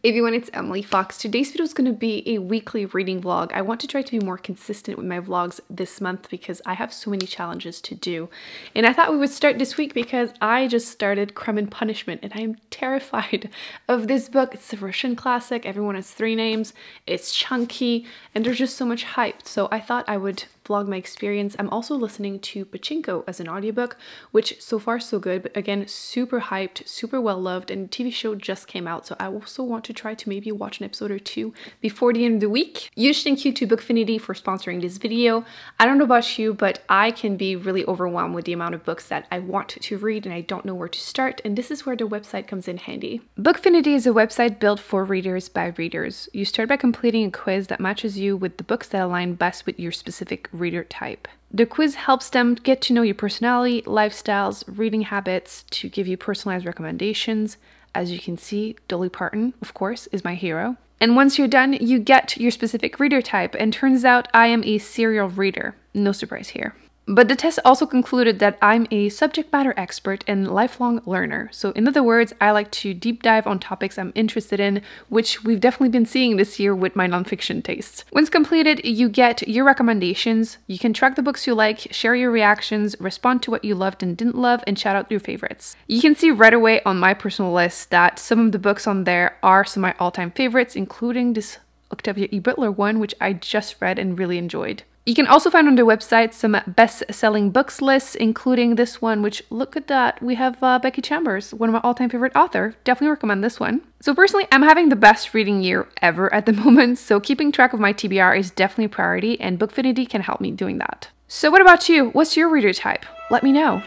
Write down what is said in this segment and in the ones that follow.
Everyone, it's Emily Fox. Today's video is going to be a weekly reading vlog. I want to try to be more consistent with my vlogs this month because I have so many challenges to do. And I thought we would start this week because I just started Crime and Punishment and I am terrified of this book. It's a Russian classic. Everyone has 3 names. It's chunky and there's just so much hype. So I thought I would vlog my experience. I'm also listening to Pachinko as an audiobook, which so far so good, but again, super hyped, super well loved, and the TV show just came out. So I also want to try to maybe watch an episode or 2 before the end of the week. Huge thank you to Bookfinity for sponsoring this video. I don't know about you, but I can be really overwhelmed with the amount of books that I want to read and I don't know where to start, and this is where the website comes in handy. Bookfinity is a website built for readers by readers. You start by completing a quiz that matches you with the books that align best with your specific reader type. The quiz helps them get to know your personality, lifestyles, reading habits to give you personalized recommendations. As you can see, Dolly Parton, of course, is my hero. And once you're done, you get your specific reader type, and turns out I am a serial reader. No surprise here. But the test also concluded that I'm a subject matter expert and lifelong learner. So in other words, I like to deep dive on topics I'm interested in, which we've definitely been seeing this year with my nonfiction tastes. Once completed, you get your recommendations. You can track the books you like, share your reactions, respond to what you loved and didn't love, and shout out your favorites. You can see right away on my personal list that some of the books on there are some of my all-time favorites, including this Octavia E. Butler one, which I just read and really enjoyed. You can also find on the website some best-selling books lists, including this one, which, look at that, we have Becky Chambers, one of my all-time favorite author. Definitely recommend this one. So personally, I'm having the best reading year ever at the moment, so keeping track of my TBR is definitely a priority, and Bookfinity can help me doing that. So what about you? What's your reader type? Let me know.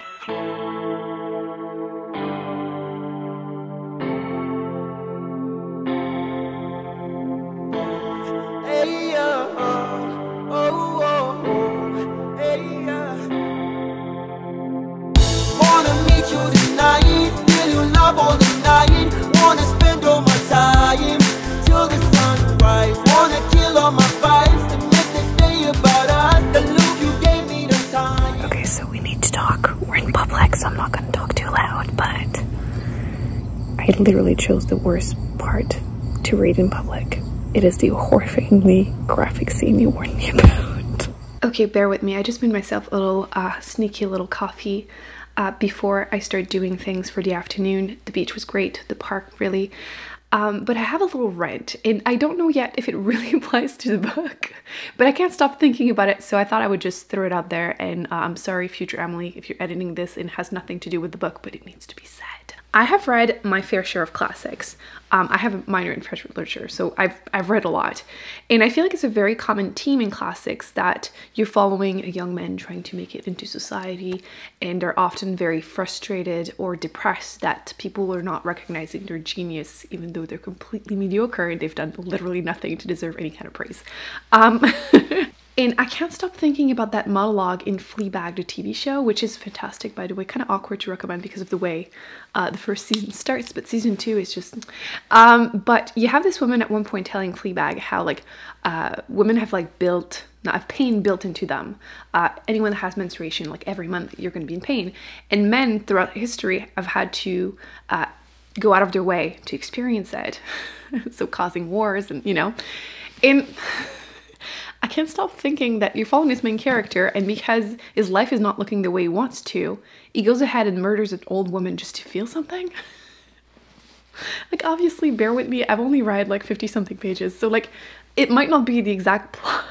Okay, so we need to talk. We're in public, so I'm not going to talk too loud, but I literally chose the worst part to read in public. It is the horrifyingly graphic scene you warned me about. Okay, bear with me. I just made myself a little sneaky little coffee before I start doing things for the afternoon. The beach was great, the park really. But I have a little rant, and I don't know yet if it really applies to the book, but I can't stop thinking about it, so I thought I would just throw it out there, and I'm sorry, future Emily, if you're editing this and it has nothing to do with the book, but it needs to be said. I have read my fair share of classics. I have a minor in French literature, so I've read a lot. And I feel like it's a very common theme in classics that you're following a young man trying to make it into society, and they're often very frustrated or depressed that people are not recognizing their genius, even though they're completely mediocre and they've done literally nothing to deserve any kind of praise. And I can't stop thinking about that monologue in Fleabag, the TV show, which is fantastic, by the way. Kind of awkward to recommend because of the way the first season starts, but season 2 is just... but you have this woman at one point telling Fleabag how, like, women have, like, have pain built into them. Anyone that has menstruation, like, every month, you're going to be in pain. And men throughout history have had to go out of their way to experience it. So causing wars and, you know. And... I can't stop thinking that you're following this main character, and because his life is not looking the way he wants to, he goes ahead and murders an old woman just to feel something. Like, obviously, bear with me, I've only read like 50-something pages, so like, it might not be the exact plot,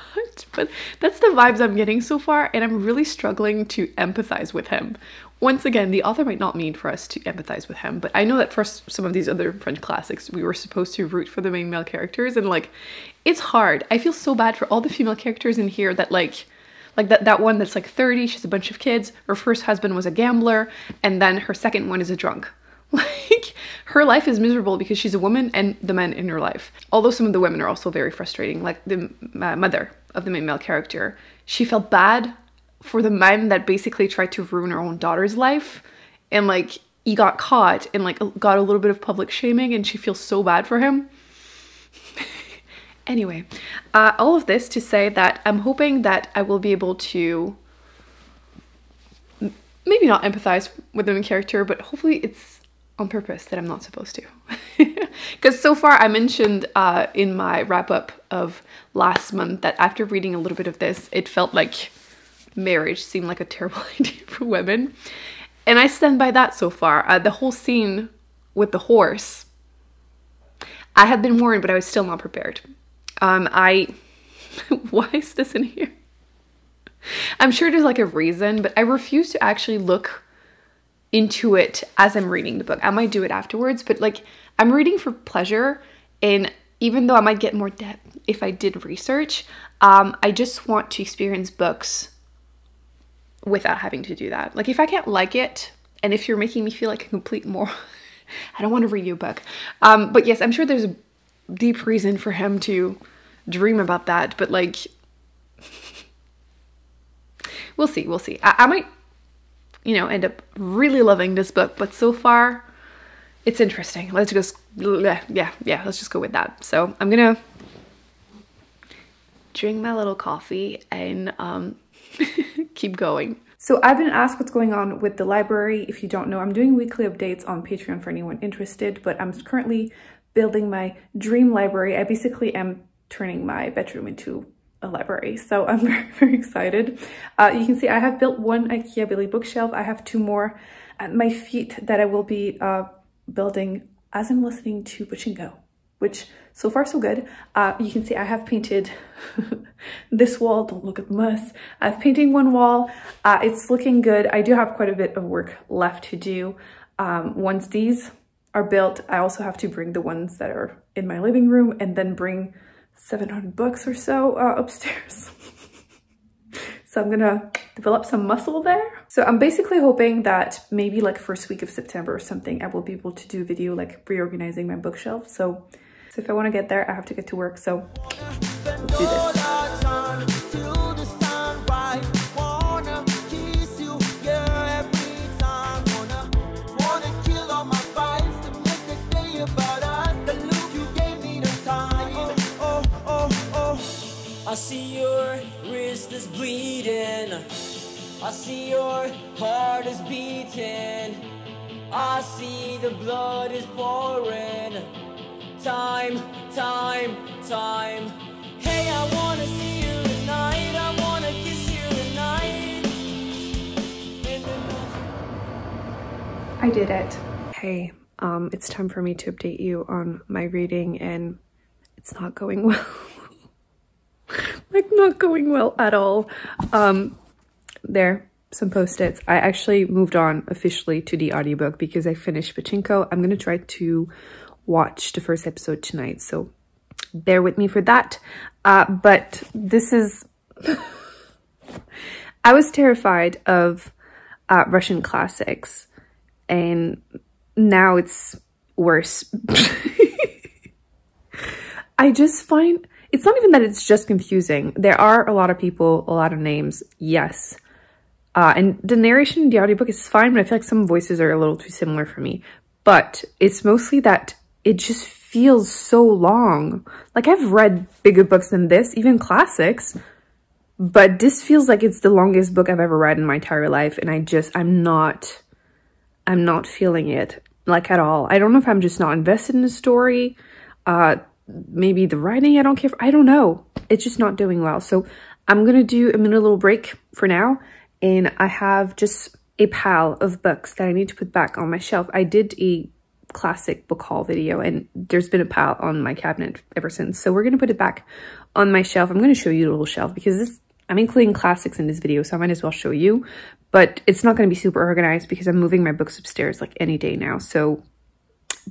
but that's the vibes I'm getting so far, and I'm really struggling to empathize with him. Once again, the author might not mean for us to empathize with him, but I know that for some of these other French classics, we were supposed to root for the main male characters, and like, it's hard. I feel so bad for all the female characters in here that like that one that's like 30, she has a bunch of kids, her first husband was a gambler, and then her second one is a drunk. Like, her life is miserable because she's a woman and the men in her life. Although some of the women are also very frustrating, like the mother of the main male character. She felt bad for the men that basically tried to ruin her own daughter's life, and like he got caught and like got a little bit of public shaming, and she feels so bad for him. Anyway, all of this to say that I'm hoping that I will be able to maybe not empathize with the main character, but hopefully it's on purpose that I'm not supposed to. Because so far I mentioned in my wrap-up of last month that after reading a little bit of this, it felt like marriage seemed like a terrible idea for women. And I stand by that so far. The whole scene with the horse, I had been warned, but I was still not prepared. Why is this in here? I'm sure there's like a reason, but I refuse to actually look into it as I'm reading the book. I might do it afterwards, but like I'm reading for pleasure, and even though I might get more depth if I did research, I just want to experience books without having to do that. Like if I can't like it, and if you're making me feel like a complete moron, I don't want to read your book. But yes, I'm sure there's a deep reason for him to dream about that, but like we'll see, we'll see. I might, you know, end up really loving this book, but so far it's interesting. Let's just, yeah, let's just go with that. So I'm gonna drink my little coffee and keep going. So I've been asked what's going on with the library. If you don't know, I'm doing weekly updates on Patreon for anyone interested, but I'm currently building my dream library. I basically am turning my bedroom into a library, so I'm very, very excited. You can see I have built one IKEA Billy bookshelf. I have 2 more at my feet that I will be building as I'm listening to Pachinko, which so far so good. You can see I have painted this wall. Don't look at the mess. I've painted one wall. It's looking good. I do have quite a bit of work left to do. Once these are built, I also have to bring the ones that are in my living room and then bring 700 books or so upstairs. So I'm gonna develop some muscle there. So I'm basically hoping that maybe like first week of September or something, I will be able to do a video like reorganizing my bookshelf. So if I want to get there, I have to get to work. So let's do this. I see your wrist is bleeding. I see your heart is beating. I see the blood is pouring. Time, time, time. Hey, I wanna see you tonight. I wanna kiss you tonight. I did it. Hey, it's time for me to update you on my reading, and it's not going well. Like not going well at all. There, some post-its. I actually moved on officially to the audiobook because I finished Pachinko. I'm gonna try to watch the first episode tonight, so bear with me for that. But this is I was terrified of Russian classics, and now it's worse. I just find it's not even that it's just confusing. There are a lot of people, a lot of names, yes. And the narration in the audiobook is fine, but I feel like some voices are a little too similar for me. But it's mostly that it just feels so long. Like I've read bigger books than this, even classics, but this feels like it's the longest book I've ever read in my entire life. And I'm not feeling it like at all. I don't know if I'm just not invested in the story. Maybe the writing I don't care for. I don't know. It's just not doing well. So I'm gonna do a little break for now, and I have just a pile of books that I need to put back on my shelf. I did a classic book haul video, and there's been a pile on my cabinet ever since. So we're gonna put it back on my shelf. I'm gonna show you the little shelf because I'm including classics in this video, so I might as well show you. But it's not gonna be super organized because I'm moving my books upstairs like any day now. So,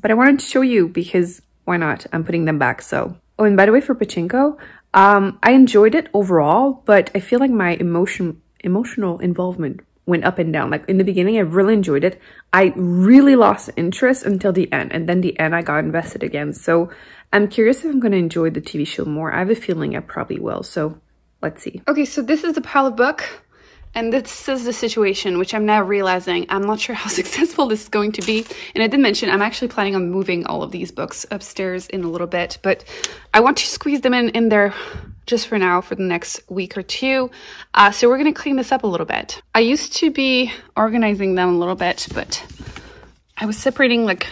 but I wanted to show you because why not? I'm putting them back. So, oh, and by the way, for Pachinko, I enjoyed it overall, but I feel like my emotional involvement went up and down. Like in the beginning, I really enjoyed it. I really lost interest until the end, and then the end I got invested again. So I'm curious if I'm going to enjoy the TV show more. I have a feeling I probably will. So let's see. Okay, so this is the pile of book. And this is the situation, which I'm now realizing I'm not sure how successful this is going to be. And I did mention I'm actually planning on moving all of these books upstairs in a little bit, but I want to squeeze them in there just for now for the next week or two. So we're going to clean this up a little bit. I used to be organizing them a little bit, but I was separating like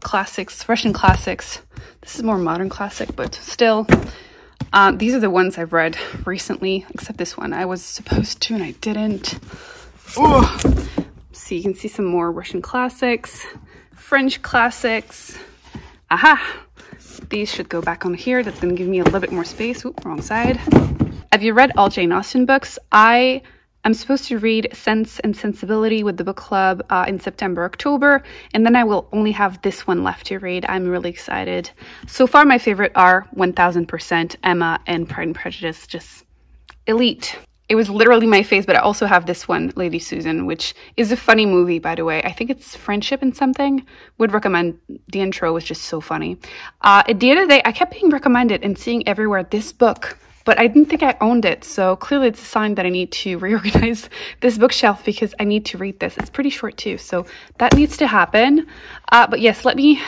classics, Russian classics. This is more modern classic, but still, these are the ones I've read recently, except this one. I was supposed to and I didn't. Oh. So you can see some more Russian classics, French classics. Aha! These should go back on here. That's going to give me a little bit more space. Oop, wrong side. Have you read all Jane Austen books? I'm supposed to read Sense and Sensibility with the book club in September, October, and then I will only have this one left to read. I'm really excited. So far, my favorite are 1000%, Emma, and Pride and Prejudice. Just elite. It was literally my face, but I also have this one, Lady Susan, which is a funny movie, by the way. I think it's Friendship and something. Would recommend. The intro was just so funny. At the end of the day, I kept being recommended and seeing everywhere this book, but I didn't think I owned it. So clearly it's a sign that I need to reorganize this bookshelf because I need to read this. It's pretty short too, so that needs to happen. But yes, let me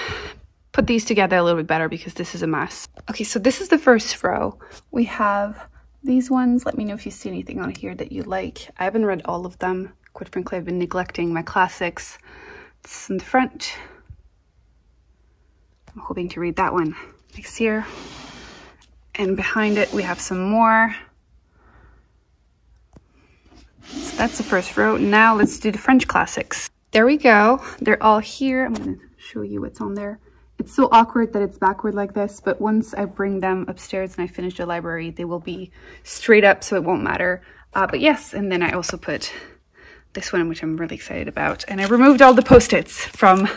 put these together a little bit better because this is a mess. Okay, so this is the first row. We have these ones. Let me know if you see anything on here that you like. I haven't read all of them. Quite frankly, I've been neglecting my classics. It's in the front. I'm hoping to read that one next year. And behind it, we have some more. So that's the first row. Now let's do the French classics. There we go. They're all here. I'm going to show you what's on there. It's so awkward that it's backward like this, but once I bring them upstairs and I finish the library, they will be straight up, so it won't matter. But yes, and then I also put this one, which I'm really excited about. And I removed all the Post-its from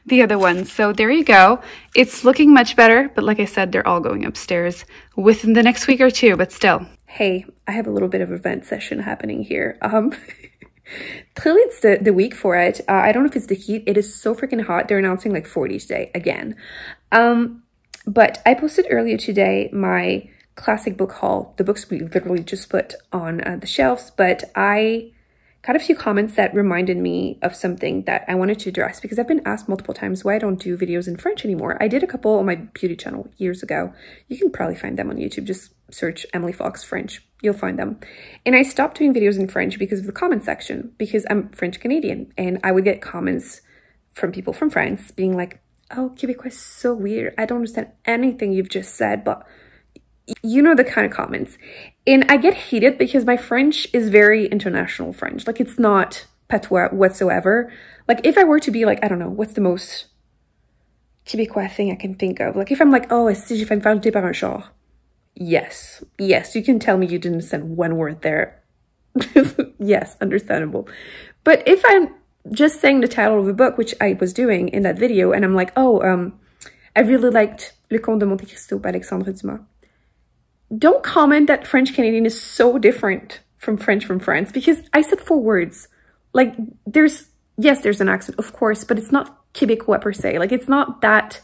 the other ones. So there you go. It's looking much better, but like I said, they're all going upstairs within the next week or two, but still. Hey, I have a little bit of a vent session happening here. Clearly it's the week for it. I don't know if it's the heat. It is so freaking hot. They're announcing like 40 today again. But I posted earlier today my classic book haul, the books we literally just put on the shelves, but I got a few comments that reminded me of something that I wanted to address because I've been asked multiple times why I don't do videos in French anymore. I did a couple on my beauty channel years ago. You can probably find them on YouTube. Just search Emily Fox French. You'll find them. And I stopped doing videos in French because of the comment section, because I'm French Canadian and I would get comments from people from France being like, oh, Quebecois is so weird. I don't understand anything you've just said, but you know the kind of comments. And I get heated because my French is very international French. Like, it's not patois whatsoever. Like, if I were to be like, I don't know, what's the most Quebecois thing I can think of? Like, if I'm like, oh, si j'ai fait me faire jeter par un char. Yes, you can tell me you didn't understand one word there. Yes, understandable. But if I'm just saying the title of a book, which I was doing in that video, and I'm like, oh, I really liked Le Comte de Monte Cristo by Alexandre Dumas. Don't comment that French Canadian is so different from French from France, because I said 4 words. Like, yes, there's an accent, of course, but it's not Quebecois per se. Like, it's not that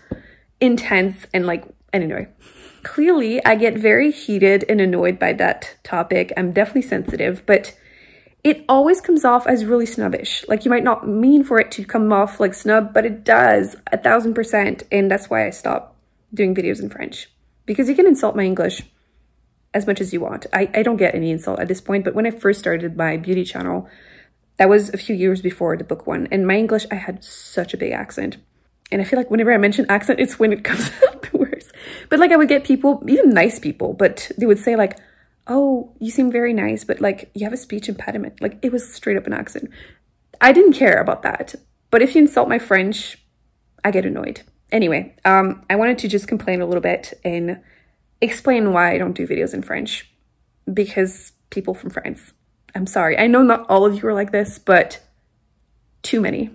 intense and like, anyway. Clearly, I get very heated and annoyed by that topic. I'm definitely sensitive, but it always comes off as really snobbish. Like, you might not mean for it to come off like snub, but it does 1000%. And that's why I stopped doing videos in French, because you can insult my English as much as you want. I don't get any insult at this point, but when I first started my beauty channel, that was a few years before the book one, and my English, I had such a big accent. And I feel like whenever I mention accent, it's when it comes out the worst. But like, I would get people, even nice people, but they would say like, oh, you seem very nice, but like, you have a speech impediment. Like, it was straight up an accent. I didn't care about that. But if you insult my French, I get annoyed. Anyway, I wanted to just complain a little bit and explain why I don't do videos in French, because people from France, I'm sorry. I know not all of you are like this, but too many.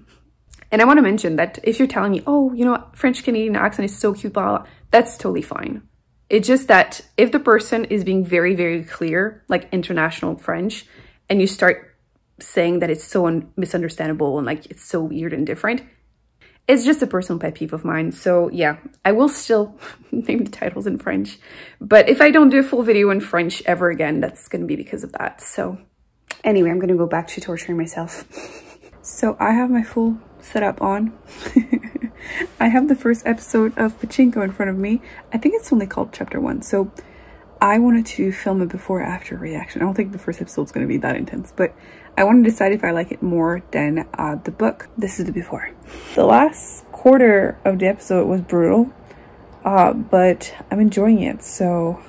And I want to mention that if you're telling me, oh, you know, French Canadian accent is so cute, blah, blah, that's totally fine. It's just that if the person is being very, very clear, like international French, and you start saying that it's so misunderstandable and like it's so weird and different, it's just a personal pet peeve of mine. So yeah, I will still name the titles in French, but if I don't do a full video in French ever again, that's going to be because of that. So anyway, I'm going to go back to torturing myself. So I have my full setup on. I have the first episode of Pachinko in front of me. I think it's only called chapter 1. So I wanted to film a before-after reaction. I don't think the first episode is going to be that intense, but I want to decide if I like it more than the book. This is the before. The last quarter of the episode was brutal, but I'm enjoying it, so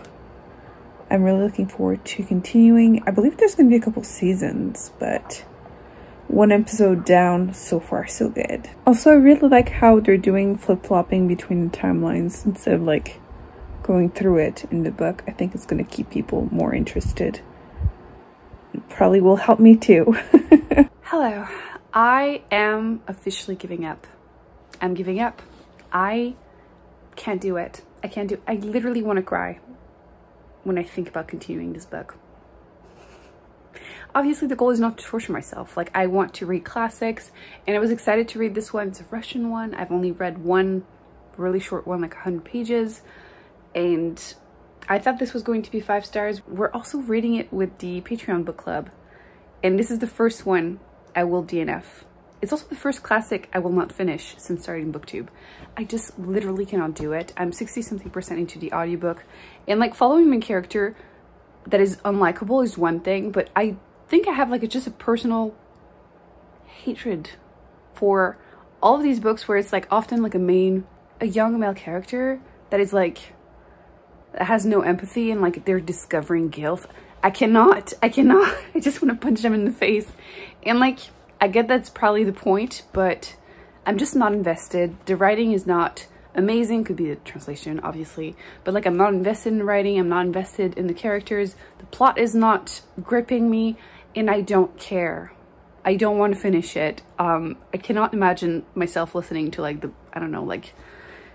I'm really looking forward to continuing. I believe there's going to be a couple seasons, but one episode down, so far so good. Also, I really like how they're doing flip-flopping between the timelines instead of like going through it in the book. I think it's going to keep people more interested. It probably will help me too. Hello, I am officially giving up. I'm giving up. I can't do it. I literally want to cry when I think about continuing this book. Obviously, the goal is not to torture myself. Like, I want to read classics, and I was excited to read this one. It's a Russian one. I've only read one really short one, like 100 pages, and I thought this was going to be 5 stars. We're also reading it with the Patreon book club, and this is the first one I will DNF. It's also the first classic I will not finish since starting Booktube. I just literally cannot do it. I'm 60-something% into the audiobook, and like following my character that is unlikable is one thing, but I think I have like just a personal hatred for all of these books where it's like often like a young male character that is like, that has no empathy and like they're discovering guilt. I cannot. I just want to punch them in the face. And like, I get that's probably the point, but I'm just not invested. The writing is not amazing. Could be the translation, obviously, but like I'm not invested in writing. I'm not invested in the characters. The plot is not gripping me, and I don't care. I don't want to finish it. I cannot imagine myself listening to like I don't know, like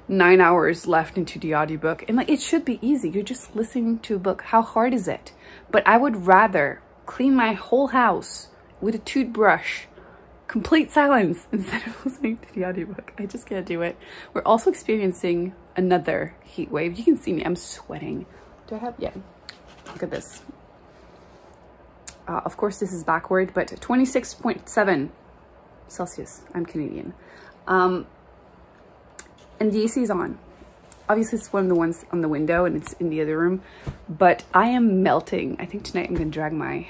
9 hours left into the audiobook. And like, it should be easy. You're just listening to a book. How hard is it? But I would rather clean my whole house with a toothbrush, complete silence, instead of listening to the audiobook. I just can't do it. We're also experiencing another heat wave. You can see me, I'm sweating. Do I have, yeah, look at this. Of course this is backward, but 26.7 Celsius. I'm Canadian. And the AC is on. Obviously it's one of the ones on the window and it's in the other room, but I am melting. I think tonight I'm gonna drag my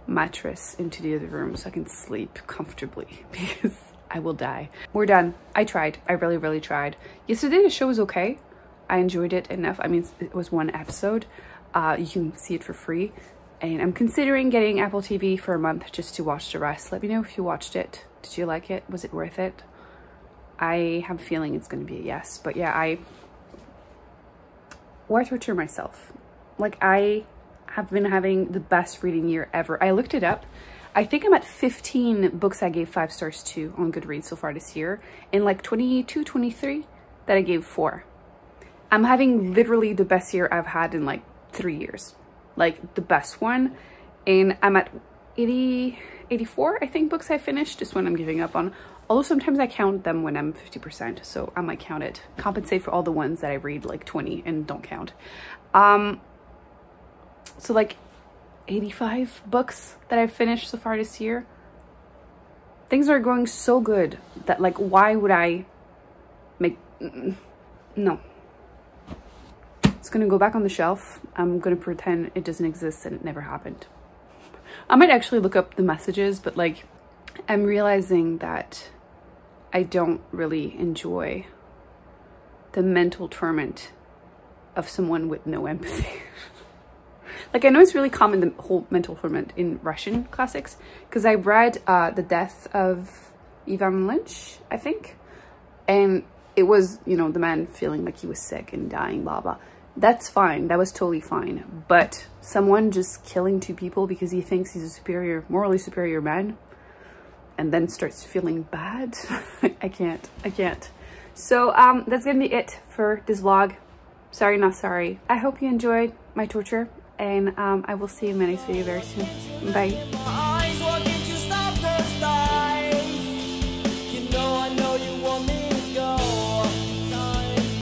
mattress into the other room so I can sleep comfortably because I will die. We're done. I tried. I really tried. Yesterday the show was okay. I enjoyed it enough. I mean, it was one episode. You can see it for free. And I'm considering getting Apple TV for a month just to watch the rest. Let me know if you watched it. Did you like it? Was it worth it? I have a feeling it's going to be a yes. But yeah, why torture myself? Like, I have been having the best reading year ever. I looked it up. I think I'm at 15 books I gave 5 stars to on Goodreads so far this year. And like 22, 23 that I gave 4. I'm having literally the best year I've had in like 3 years. Like the best one. And I'm at 84, I think, books I finished. This one I'm giving up on. Although sometimes I count them when I'm 50%. So I might count it. Compensate for all the ones that I read like 20 and don't count. So like 85 books that I've finished so far this year. Things are going so good that like, why would I make, no. It's gonna go back on the shelf. I'm gonna pretend it doesn't exist and it never happened. I might actually look up the messages, but like, I'm realizing that I don't really enjoy the mental torment of someone with no empathy. Like, I know it's really common, the whole mental torment in Russian classics, because I read The Death of Ivan Lynch, I think, and it was, you know, the man feeling like he was sick and dying, blah, blah. That's fine. That was totally fine. But someone just killing 2 people because he thinks he's a superior, morally superior man, and then starts feeling bad. I can't. So that's gonna be it for this vlog. Sorry, not sorry. I hope you enjoyed my torture, and I will see you in my next video very soon. Bye.